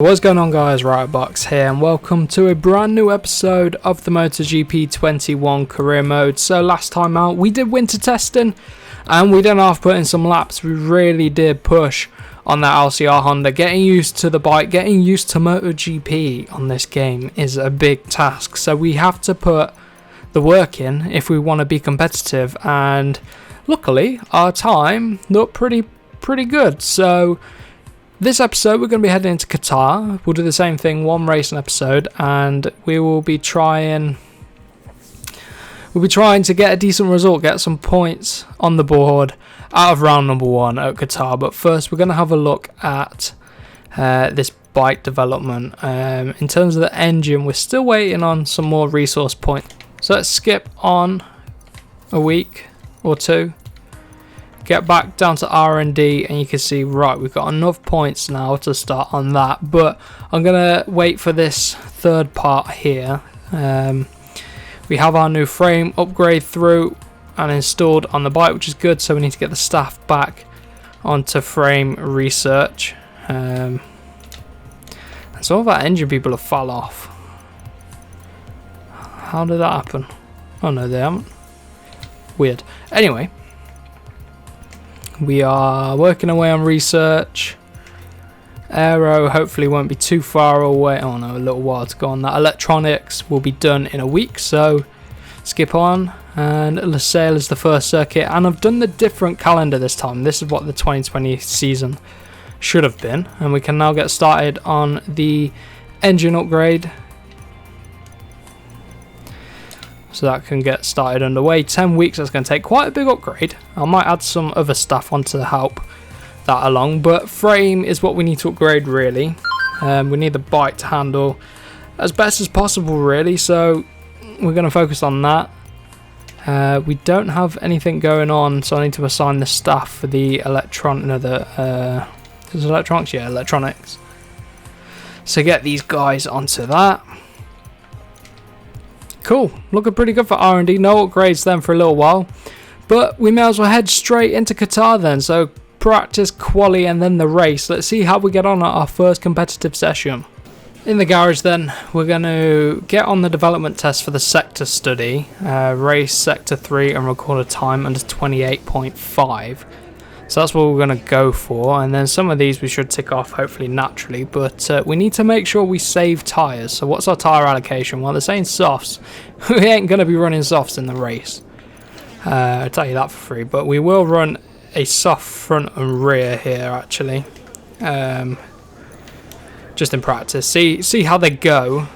What's going on, guys? Box here, and welcome to a brand new episode of the MotoGP 21 career mode. So last time out we did winter testing and we didn't have to put in some laps. We really did push on that LCR Honda. Getting used to the bike, getting used to MotoGP on this game is a big task, so we have to put the work in if we want to be competitive, and luckily our time looked pretty good. So this episode we're going to be heading into Qatar. We'll do the same thing, one race an episode, and we will be trying to get a decent result, get some points on the board out of round number 1 at Qatar. But first we're going to have a look at this bike development. In terms of the engine, we're still waiting on some more resource points, so let's skip on a week or two, get back down to R&D, and you can see, right, we've got enough points now to start on that. But I'm gonna wait for this third part here. We have our new frame upgrade through and installed on the bike, which is good, so we need to get the staff back onto frame research. And some of our engine people have fell off. How did that happen? Oh no, they haven't. Weird. Anyway, we are working away on research. Aero hopefully won't be too far away. Oh no, a little while to go on that. Electronics will be done in a week, so skip on. And LCR is the first circuit, and I've done the different calendar this time. This is what the 2020 season should have been, and we can now get started on the engine upgrade. So that can get started underway. 10 weeks, that's going to take quite a big upgrade. I might add some other stuff on to help that along, but frame is what we need to upgrade really. We need the bike to handle as best as possible really, so we're going to focus on that. We don't have anything going on, so I need to assign the staff for the electronics. Yeah, electronics. So get these guys onto that. Cool, looking pretty good for R&D. No upgrades then for a little while, but we may as well head straight into Qatar then. So practice, quali, and then the race. Let's see how we get on at our first competitive session. In the garage then, we're going to get on the development test for the sector study, race sector 3 and record a time under 28.5. So that's what we're going to go for, and then some of these we should tick off hopefully naturally, but we need to make sure we save tyres. So what's our tyre allocation? Well, they're saying softs. We ain't going to be running softs in the race, I'll tell you that for free, but we will run a soft front and rear here actually, just in practice. See how they go.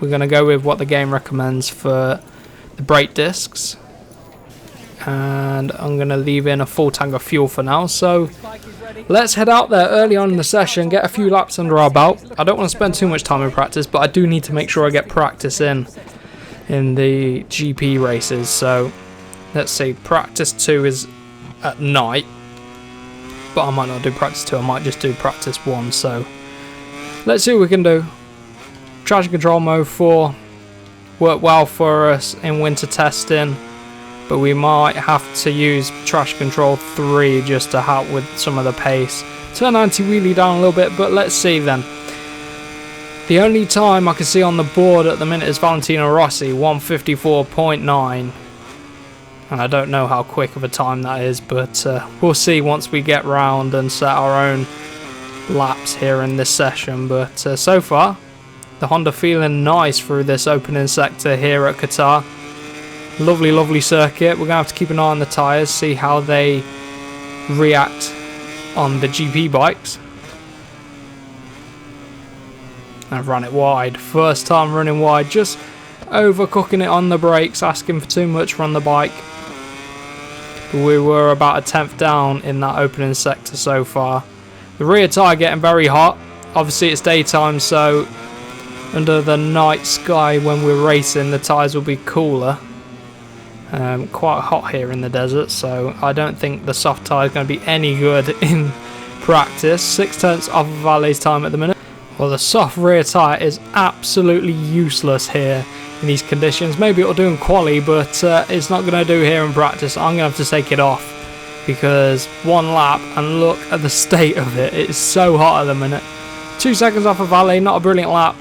We're going to go with what the game recommends for the brake discs. And I'm going to leave in a full tank of fuel for now. So let's head out there early on in the session, get a few laps under our belt. I don't want to spend too much time in practice, but I do need to make sure I get practice in the GP races. So let's see, practice 2 is at night, but I might not do practice 2, I might just do practice 1. So let's see what we can do. Traction control mode 4 worked well for us in winter testing, but we might have to use traction control 3 just to help with some of the pace. Turn anti-wheelie down a little bit, but let's see then. The only time I can see on the board at the minute is Valentino Rossi, 154.9. And I don't know how quick of a time that is, but we'll see once we get round and set our own laps here in this session. But so far, the Honda feeling nice through this opening sector here at Qatar. Lovely circuit. We're going to have to keep an eye on the tyres, see how they react on the GP bikes. I've run it wide. First time running wide, just overcooking it on the brakes, asking for too much from the bike. But we were about a 10th down in that opening sector so far. The rear tyre getting very hot. Obviously it's daytime, so under the night sky when we're racing the tyres will be cooler. Quite hot here in the desert, so I don't think the soft tyre is going to be any good in practice. 6/10 off of Valet's time at the minute. Well, the soft rear tyre is absolutely useless here in these conditions. Maybe it'll do in quali, but it's not going to do here in practice. I'm going to have to take it off because one lap and look at the state of it. It's so hot at the minute. 2 seconds off of Valet, not a brilliant lap.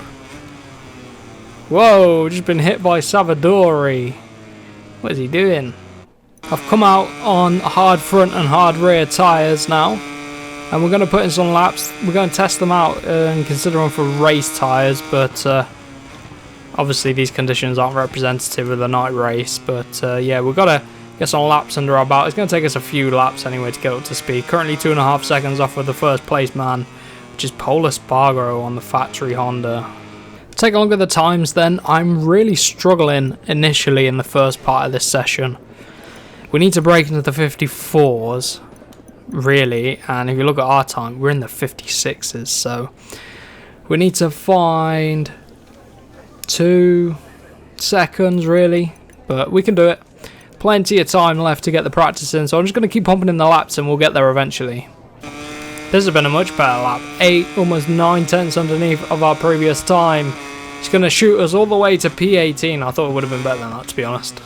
Whoa, just been hit by Savadori. What is he doing? I've come out on hard front and hard rear tyres now, and we're going to put in some laps. We're going to test them out and consider them for race tyres, but obviously these conditions aren't representative of the night race. But yeah, we've got to get some laps under our belt. It's going to take us a few laps anyway to get up to speed. Currently 2.5 seconds off with the first place man, which is Paul Espargaro on the factory Honda. Take a look at the times then. I'm really struggling initially in the first part of this session. We need to break into the 54s, really, and if you look at our time, we're in the 56s, so we need to find 2 seconds, really, but we can do it. Plenty of time left to get the practice in, so I'm just going to keep pumping in the laps and we'll get there eventually. This has been a much better lap. 8, almost 9 tenths underneath of our previous time. It's going to shoot us all the way to P18. I thought it would have been better than that, to be honest.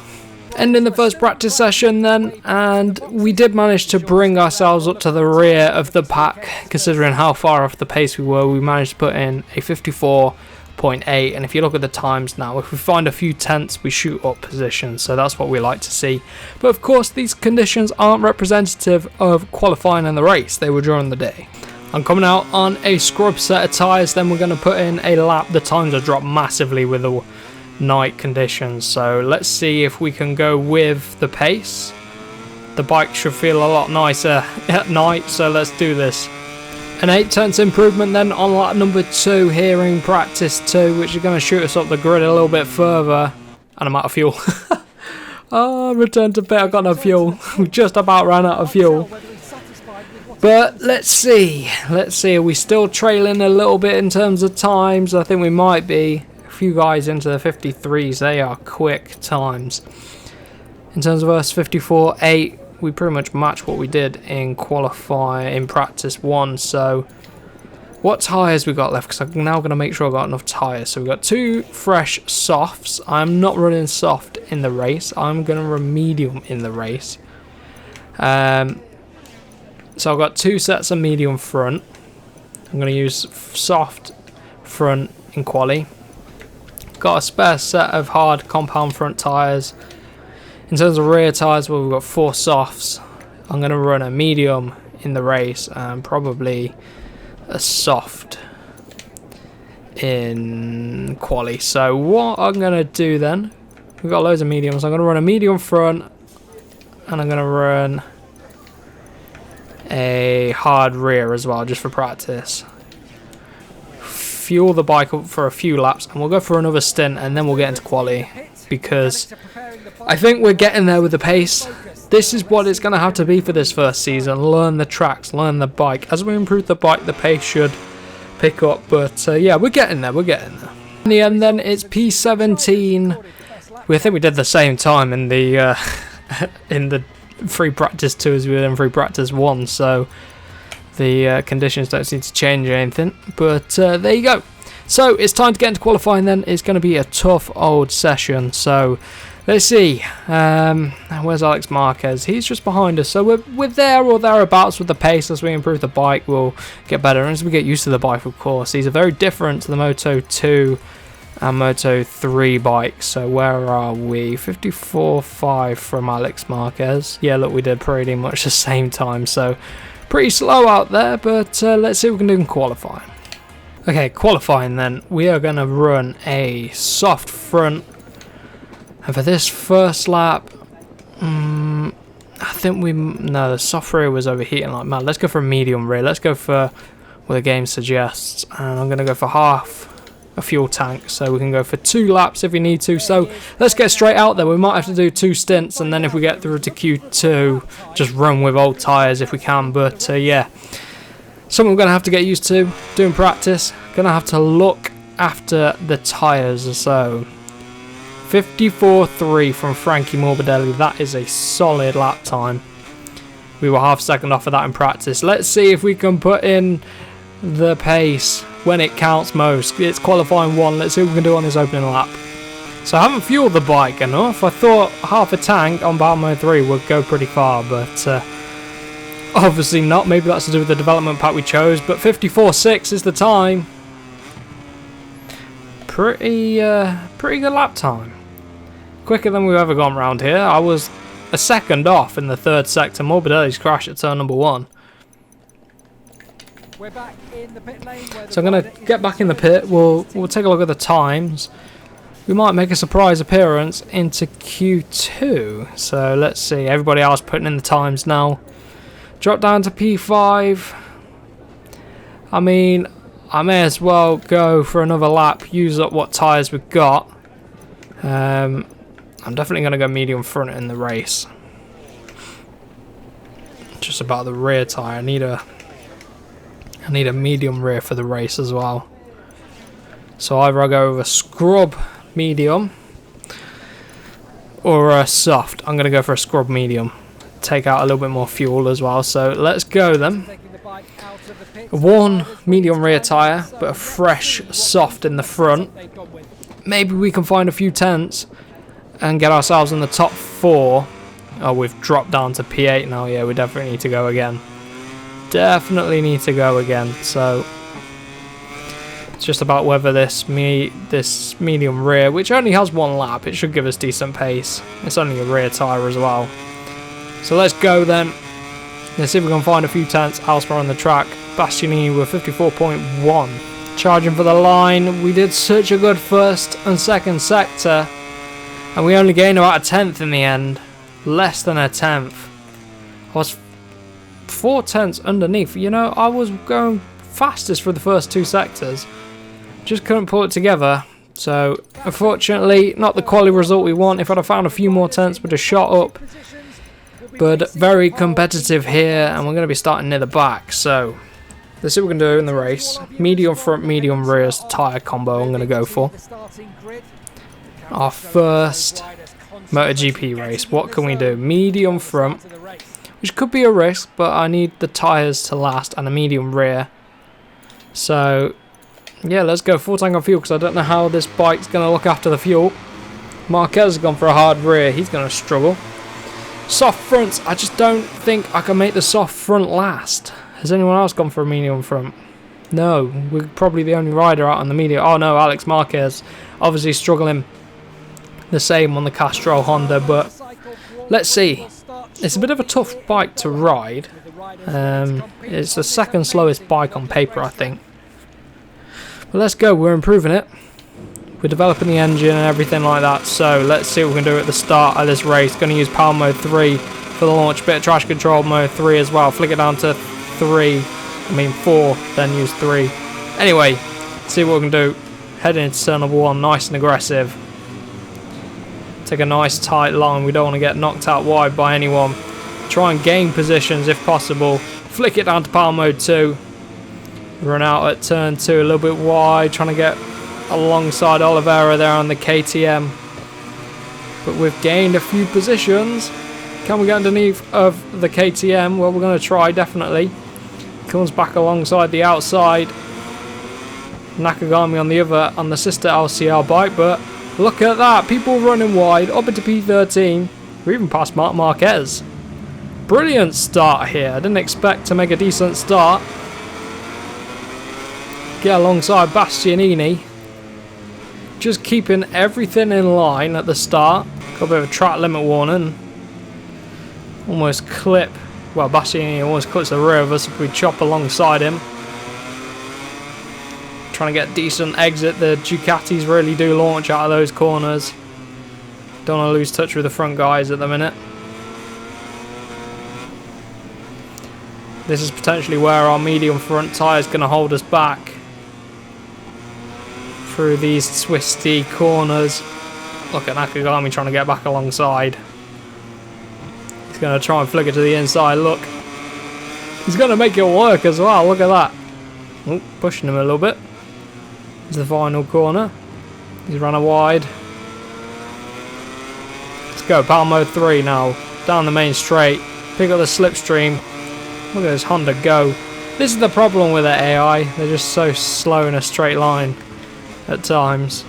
Ending the first practice session then, and we did manage to bring ourselves up to the rear of the pack, considering how far off the pace we were. We managed to put in a 54.8, and if you look at the times now, if we find a few tenths, we shoot up positions, so that's what we like to see. But of course, these conditions aren't representative of qualifying in the race. They were during the day. I'm coming out on a scrub set of tyres, then we're going to put in a lap. The times have dropped massively with the night conditions, so let's see if we can go with the pace. The bike should feel a lot nicer at night, so let's do this. An 8 tenths improvement then on lap number 2 here in practice 2, which is going to shoot us up the grid a little bit further, and I'm out of fuel. Oh, return to pit, I've got no fuel. We just about ran out of fuel. But let's see, are we still trailing a little bit in terms of times? I think we might be. Few guys into the 53s, they are quick times. In terms of us, 54.8, we pretty much match what we did in practice 1. So what tyres we got left, because I'm now going to make sure I've got enough tyres. So we've got 2 fresh softs. I'm not running soft in the race, I'm going to run medium in the race. So I've got 2 sets of medium front. I'm going to use soft front in quali. Got a spare set of hard compound front tyres. In terms of rear tyres, well, we've got 4 softs. I'm going to run a medium in the race and probably a soft in quali. So what I'm going to do then, we've got loads of mediums. I'm going to run a medium front and I'm going to run a hard rear as well, just for practice. Fuel the bike up for a few laps and we'll go for another stint and then we'll get into quali, because I think we're getting there with the pace. This is what it's going to have to be for this first season. Learn the tracks, learn the bike. As we improve the bike, the pace should pick up, but yeah, we're getting there. In the end then, it's P17. I think we did the same time in the free practice 2 as we did in free practice 1, so the conditions don't seem to change or anything, but there you go. So it's time to get into qualifying then. It's going to be a tough old session, so let's see. Where's Alex Marquez? He's just behind us, so we're there or thereabouts with the pace. As we improve the bike, we'll get better, and as we get used to the bike, of course. These are very different to the Moto 2 and Moto 3 bikes. So where are we? 54.5 from Alex Marquez. Yeah, look, we did pretty much the same time, so pretty slow out there, but let's see what we can do in qualifying. Okay, qualifying then. We are going to run a soft front. And for this first lap, I think no, the soft rear was overheating like mad. Let's go for a medium rear. Let's go for what the game suggests. And I'm going to go for half a fuel tank, so we can go for 2 laps if we need to. So let's get straight out there. We might have to do 2 stints, and then if we get through to Q2, just run with old tyres if we can. But yeah, something we're going to have to get used to doing practice. Going to have to look after the tyres. So 54.3 from Frankie Morbidelli. That is a solid lap time. We were half a second off of that in practice. Let's see if we can put in the pace when it counts most. It's qualifying 1. Let's see what we can do on this opening lap. So I haven't fueled the bike enough. I thought half a tank on Balmo 3 would go pretty far, but Obviously not, maybe that's to do with the development pack we chose, but 54.6 is the time. Pretty good lap time. Quicker than we've ever gone around here. I was a second off in the third sector. Morbidelli's crash at turn number 1. We're back in the pit lane So I'm going to get back in the pit. We'll take a look at the times. We might make a surprise appearance into Q2. So let's see. Everybody else putting in the times now. Drop down to P5. I mean, I may as well go for another lap. Use up what tyres we've got. I'm definitely going to go medium front in the race. Just about the rear tyre. I need a medium rear for the race as well. So either I go with a scrub medium or a soft. I'm going to go for a scrub medium. Take out a little bit more fuel as well. So let's go then. A worn medium rear tyre, but a fresh soft in the front. Maybe we can find a few tenths and get ourselves in the top 4. Oh, we've dropped down to P8 now. Yeah, we definitely need to go again. Definitely need to go again. So it's just about whether this medium rear, which only has 1 lap, it should give us decent pace. It's only a rear tyre as well. So let's go then. Let's see if we can find a few tenths elsewhere on the track. Bastianini with 54.1. Charging for the line. We did such a good first and second sector, and we only gained about a tenth in the end. Less than a tenth. I was 4 tenths underneath. You know, I was going fastest for the first 2 sectors. Just couldn't pull it together. So, unfortunately, not the quality result we want. If I'd have found a few more tenths, we'd have shot up. But very competitive here, and we're going to be starting near the back. So, let's see what we can do in the race. Medium front, medium rear is the tyre combo I'm going to go for. Our first MotoGP race. What can we do? Medium front, which could be a risk, but I need the tyres to last, and a medium rear. So, yeah, let's go full tank on fuel, because I don't know how this bike's going to look after the fuel. Marquez has gone for a hard rear. He's going to struggle. Soft fronts, I just don't think I can make the soft front last. Has anyone else gone for a medium front? No, we're probably the only rider out on the medium. Oh no, Alex Marquez obviously struggling the same on the Castrol Honda, but let's see. It's a bit of a tough bike to ride. It's the second slowest bike on paper, I think. But let's go, we're improving it. We're developing the engine and everything like that, so let's see what we can do at the start of this race. Going to use power mode 3 for the launch, bit of traction control mode 3 as well. Flick it down to 4, then use 3. Anyway, see what we can do. Heading into turn number 1, nice and aggressive. Take a nice tight line, we don't want to get knocked out wide by anyone. Try and gain positions if possible. Flick it down to power mode 2. Run out at turn 2 a little bit wide, trying to get alongside Oliveira there on the KTM, but we've gained a few positions. Can we get underneath of the KTM? Well, we're going to try, definitely. Comes back alongside the outside Nakagami on the sister LCR bike, but look at that, people running wide up into P13. We're even past Marc Marquez. Brilliant start here. I didn't expect to make a decent start. Get alongside Bastianini. Just keeping everything in line at the start. Got a bit of a track limit warning. Almost clip. Well, Bastianini almost clips the rear of us if we chop alongside him. Trying to get decent exit. The Ducatis really do launch out of those corners. Don't want to lose touch with the front guys at the minute. This is potentially where our medium front tyre is going to hold us back. Through these twisty corners. Look at Nakagami trying to get back alongside. He's going to try and flick it to the inside. Look. He's going to make it work as well. Look at that. Oh, pushing him a little bit. It's the final corner. He's run a wide. Let's go. Power mode 3 now. Down the main straight. Pick up the slipstream. Look at this Honda go. This is the problem with the AI. They're just so slow in a straight line at times.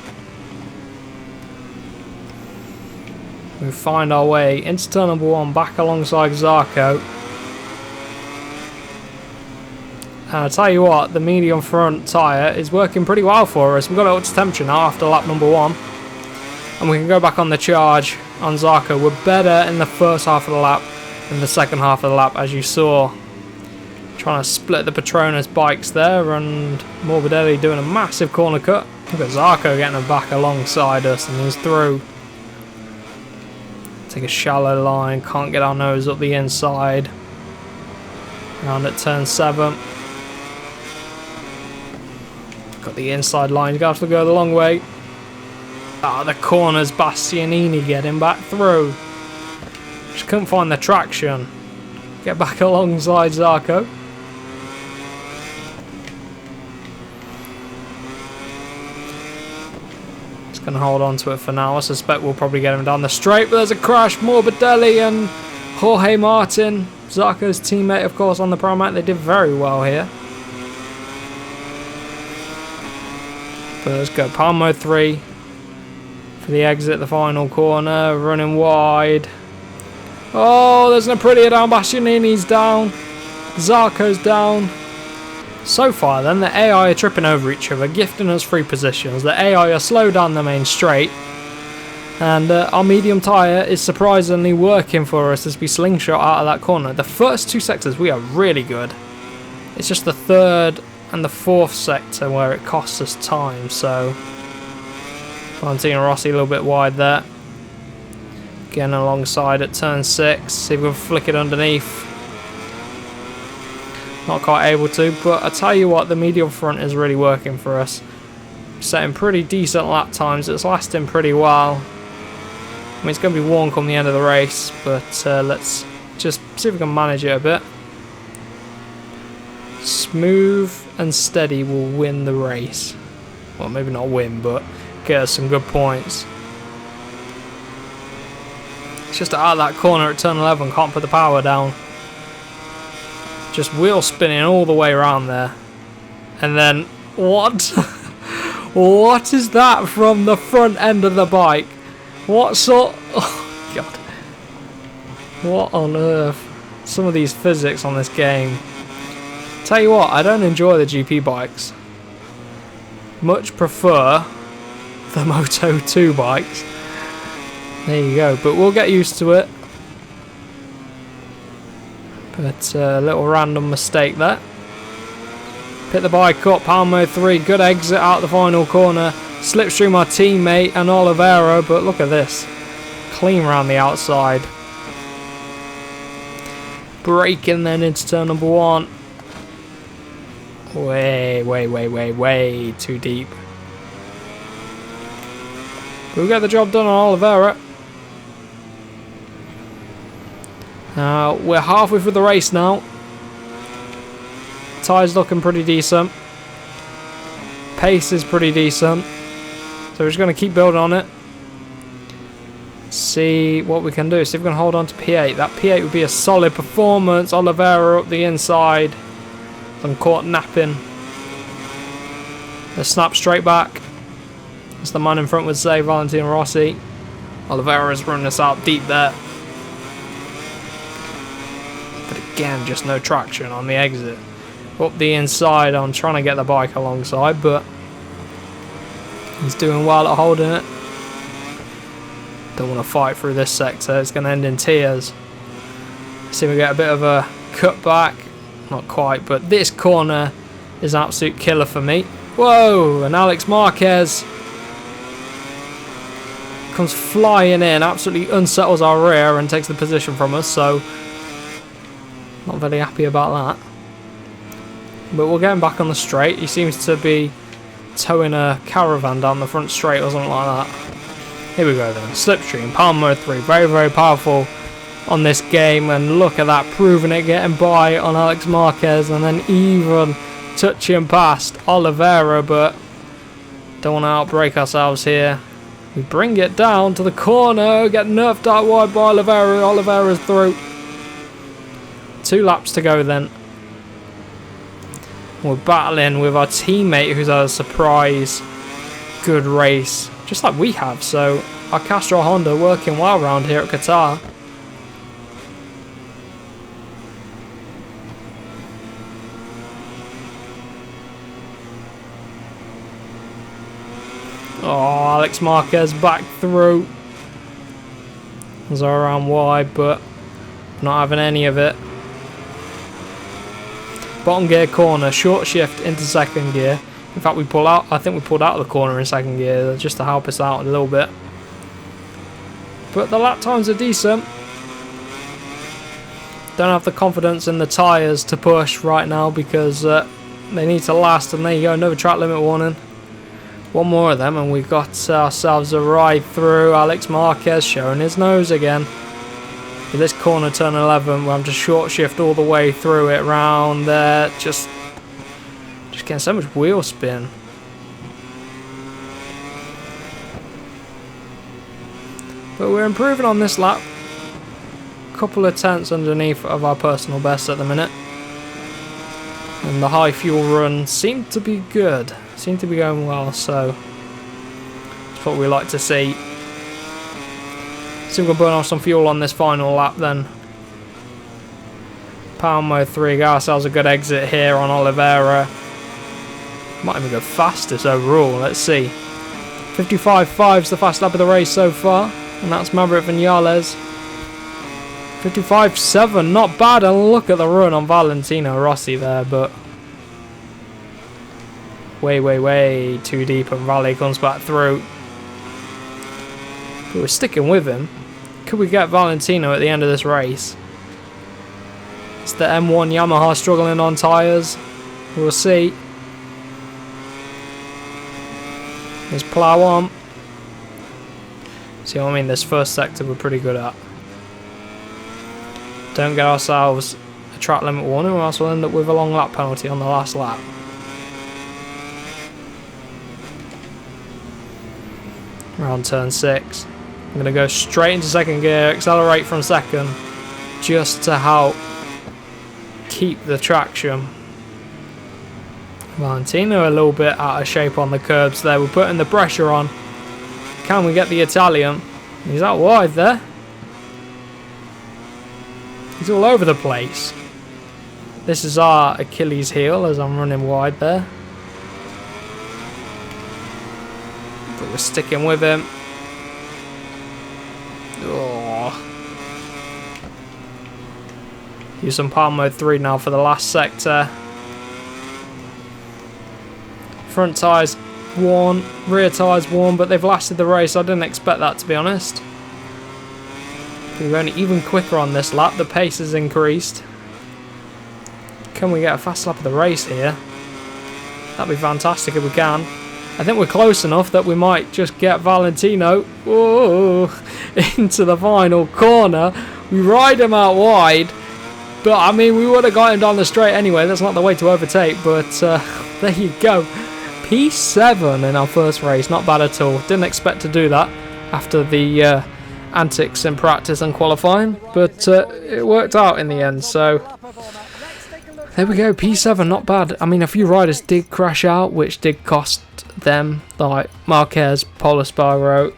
We find our way into turn number 1, back alongside Zarco. And I'll tell you what, the medium front tyre is working pretty well for us. We've got it up to temperature now after lap number 1. And we can go back on the charge on Zarco. We're better in the first half of the lap than the second half of the lap, as you saw. Trying to split the Petronas bikes there, and Morbidelli doing a massive corner cut. Look at Zarco getting him back alongside us, and he's through. Take a shallow line, can't get our nose up the inside. Round at turn 7. Got the inside line, you have to go the long way. Ah, the corners, Bastianini getting back through. Just couldn't find the traction. Get back alongside Zarco. Just going to hold on to it for now. I suspect we'll probably get him down the straight, but there's a crash. Morbidelli and Jorge Martin, Zarco's teammate, of course, on the Promac. They did very well here. But let's go. Palmo 3 for the exit, the final corner, running wide. Oh, there's no prettier down. Bastianini's down. Zarco's down. So far then, the AI are tripping over each other, gifting us free positions. The AI are slow down the main straight. And our medium tyre is surprisingly working for us as we slingshot out of that corner. The first 2 sectors, we are really good. It's just the third and the 4th sector where it costs us time. So Valentino Rossi a little bit wide there. Getting alongside at turn 6. See if we can flick it underneath. Not quite able to, but I tell you what, the medial front is really working for us. Setting pretty decent lap times. It's lasting pretty well. I mean, it's going to be worn come the end of the race, but let's just see if we can manage it a bit. Smooth and steady will win the race. Well, maybe not win, but get us some good points. It's just out of that corner at turn 11, can't put the power down. Just wheel spinning all the way around there. And then, what? What is that from the front end of the bike? What sort? Oh, God. What on earth? Some of these physics on this game. Tell you what, I don't enjoy the GP bikes. Much prefer the Moto 2 bikes. There you go, but we'll get used to it. But a little random mistake there. Pick the bike up, Palmo 3, good exit out the final corner. Slipstream our teammate and Oliveira, but look at this. Clean round the outside. Braking then into turn number 1. Way too deep. We'll get the job done on Oliveira. We're halfway through the race now. Tyres looking pretty decent. Pace is pretty decent. So we're just going to keep building on it. See what we can do. See if we can hold on to P8. That P8 would be a solid performance. Oliveira up the inside. I'm caught napping. Let's snap straight back. As the man in front would say, Valentino Rossi. Oliveira's running us out deep there. But again, just no traction on the exit. Up the inside, I'm trying to get the bike alongside, but he's doing well at holding it. Don't want to fight through this sector. It's going to end in tears. See if we get a bit of a cut back. Not quite, but this corner is an absolute killer for me. Whoa, and Alex Marquez comes flying in, absolutely unsettles our rear and takes the position from us, so not very happy about that. But we'll get him back on the straight. He seems to be towing a caravan down the front straight or something like that. Here we go then. Slipstream, Palmo 3, very powerful on this game, and look at that, proving it, getting by on Alex Marquez, and then even touching past Oliveira, but don't want to outbrake ourselves here. We bring it down to the corner, get nerfed out wide by Oliveira. Oliveira's through. 2 laps to go then. We're battling with our teammate who's had a surprise good race, just like we have. So our Castrol Honda working well around here at Qatar. Oh, Alex Marquez back through. As I around wide, but not having any of it. Bottom gear corner, short shift into second gear. In fact, I think we pulled out of the corner in second gear just to help us out a little bit. But the lap times are decent. Don't have the confidence in the tyres to push right now because they need to last. And there you go, another track limit warning. One more of them and we've got ourselves a ride through. Alex Marquez showing his nose again. With this corner turn 11 where I'm just short shift all the way through it round there. Just getting so much wheel spin. But we're improving on this lap. Couple of tenths underneath of our personal best at the minute. And the high fuel run seemed to be good. Seemed to be going well, so that's what we like to see. See if we can burn off some fuel on this final lap then. Power mode 3, get ourselves a good exit here on Oliveira. Might even go fastest overall, let's see. 55.5 is the fast lap of the race so far, and that's Maverick Vinales. 55.7, not bad, and look at the run on Valentino Rossi there, but way too deep, and Raleigh comes back through. But we're sticking with him. Could we get Valentino at the end of this race? It's the M1 Yamaha struggling on tyres. We'll see. Let's plough on. See what I mean? This first sector we're pretty good at. Don't get ourselves a track limit warning or else we'll end up with a long lap penalty on the last lap. Around turn 6. I'm going to go straight into second gear, accelerate from second, just to help keep the traction. Valentino a little bit out of shape on the curbs there. We're putting the pressure on. Can we get the Italian? He's out wide there. He's all over the place. This is our Achilles heel as I'm running wide there. But we're sticking with him. Oh. Use some power mode 3 now for the last sector. Front tyres worn, rear tyres worn, but they've lasted the race. I didn't expect that, to be honest. We're going even quicker on this lap. The pace has increased. Can we get a fast lap of the race here? That'd be fantastic if we can. I think we're close enough that we might just get Valentino into the final corner. We ride him out wide. But, I mean, we would have got him down the straight anyway. That's not the way to overtake. But, there you go. P7 in our first race. Not bad at all. Didn't expect to do that after the antics in practice and qualifying. But it worked out in the end. So, there we go. P7, not bad. I mean, a few riders did crash out, which did cost them. Like Marquez, Polo Spyro.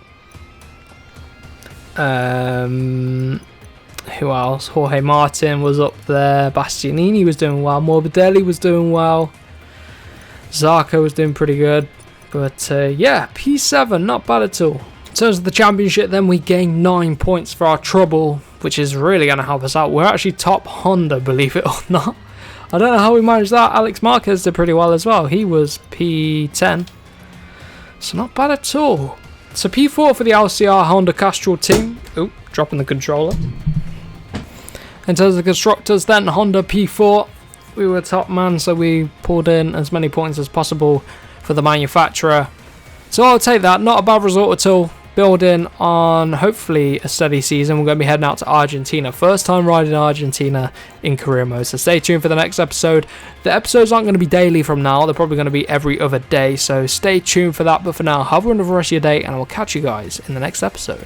Who else? Jorge Martin was up there. Bastianini was doing well. Morbidelli was doing well. Zarco was doing pretty good. But yeah, P7, not bad at all. In terms of the championship, then we gained 9 points for our trouble, which is really going to help us out. We're actually top Honda, believe it or not. I don't know how we managed that. Alex Marquez did pretty well as well. He was P10. So not bad at all. So P4 for the LCR Honda Castrol team. Oop, dropping the controller. In terms of the constructors, then Honda P4, we were top man, so we pulled in as many points as possible for the manufacturer. So I'll take that, not a bad result at all. Building on hopefully a steady season. We're going to be heading out to Argentina. First time riding Argentina in career mode. So stay tuned for the next episode. The episodes aren't going to be daily from now. They're probably going to be every other day. So stay tuned for that. But for now, have a wonderful rest of your day and I will catch you guys in the next episode.